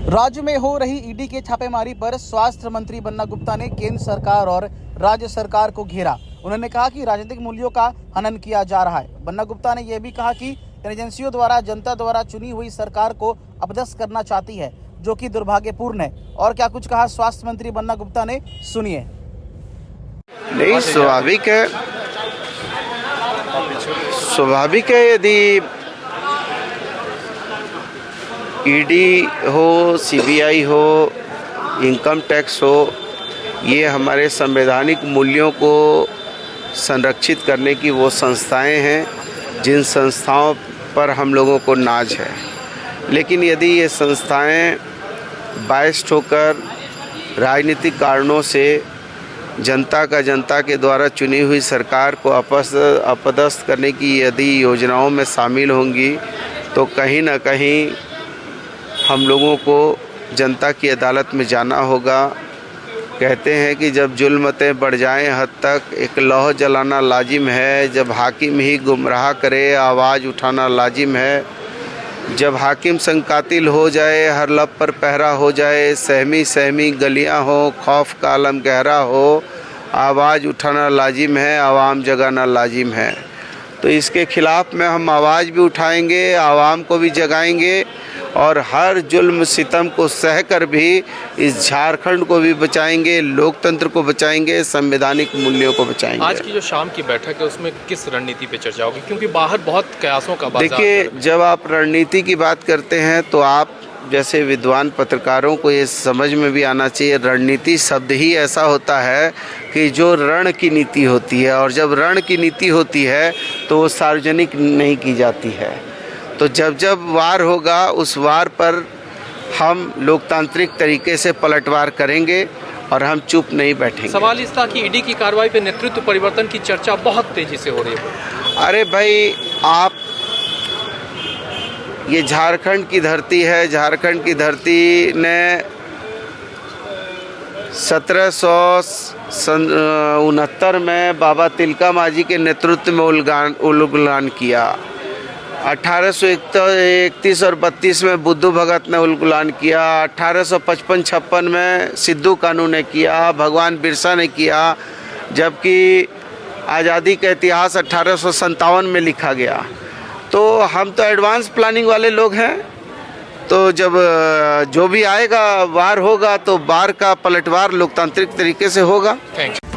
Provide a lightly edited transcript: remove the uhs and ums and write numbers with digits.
राज्य में हो रही ईडी के छापेमारी पर स्वास्थ्य मंत्री बन्ना गुप्ता ने केंद्र सरकार और राज्य सरकार को घेरा। उन्होंने कहा कि राजनीतिक मूल्यों का हनन किया जा रहा है। बन्ना गुप्ता ने यह भी कहा कि एजेंसियों द्वारा जनता द्वारा चुनी हुई सरकार को अपदस्थ करना चाहती है, जो कि दुर्भाग्यपूर्ण है। और क्या कुछ कहा स्वास्थ्य मंत्री बन्ना गुप्ता ने, सुनिए। नहीं, स्वाभाविक है यदि ईडी हो, सीबीआई हो, इनकम टैक्स हो, ये हमारे संवैधानिक मूल्यों को संरक्षित करने की वो संस्थाएं हैं जिन संस्थाओं पर हम लोगों को नाज है। लेकिन यदि ये संस्थाएं बायस्ड होकर राजनीतिक कारणों से जनता के द्वारा चुनी हुई सरकार को अपदस्थ करने की यदि योजनाओं में शामिल होंगी, तो कहीं ना कहीं हम लोगों को जनता की अदालत में जाना होगा। कहते हैं कि जब जुल्मतें बढ़ जाएं हद तक एक लौह जलाना लाजिम है, जब हाकिम ही गुमराह करे आवाज़ उठाना लाजिम है, जब हाकिम संकातिल हो जाए हर लब पर पहरा हो जाए, सहमी सहमी गलियां हो, खौफ का आलम गहरा हो, आवाज़ उठाना लाजिम है, आवाम जगाना लाजिम है। तो इसके ख़िलाफ़ में हम आवाज़ भी उठाएंगे, आवाम को भी जगाएंगे और हर जुल्म सितम को सहकर भी इस झारखंड को भी बचाएंगे, लोकतंत्र को बचाएंगे, संवैधानिक मूल्यों को बचाएंगे। आज की जो शाम की बैठक है उसमें किस रणनीति पे चर्चा होगी, क्योंकि बाहर बहुत कयासों का बाजार। देखिए, जब आप रणनीति की बात करते हैं तो आप जैसे विद्वान पत्रकारों को ये समझ में भी आना चाहिए, रणनीति शब्द ही ऐसा होता है कि जो रण की नीति होती है, और जब रण की नीति होती है तो वो सार्वजनिक नहीं की जाती है। तो जब वार होगा उस वार पर हम लोकतांत्रिक तरीके से पलटवार करेंगे और हम चुप नहीं बैठेंगे। सवाल इस था कि ईडी की कार्रवाई पे नेतृत्व परिवर्तन की चर्चा बहुत तेजी से हो रही है। अरे भाई, आप ये झारखंड की धरती है, झारखंड की धरती ने 1769 में बाबा तिलका मांझी के नेतृत्व में उलगुलान किया। 1831 और 32 में बुद्धू भगत ने उलगुलान किया। 1855-56 में सिद्धू कानू ने किया, भगवान बिरसा ने किया, जबकि आज़ादी का इतिहास 1857 में लिखा गया। तो हम तो एडवांस प्लानिंग वाले लोग हैं। तो जब जो भी आएगा वार होगा तो वार का पलटवार लोकतांत्रिक तरीके से होगा। Thank you.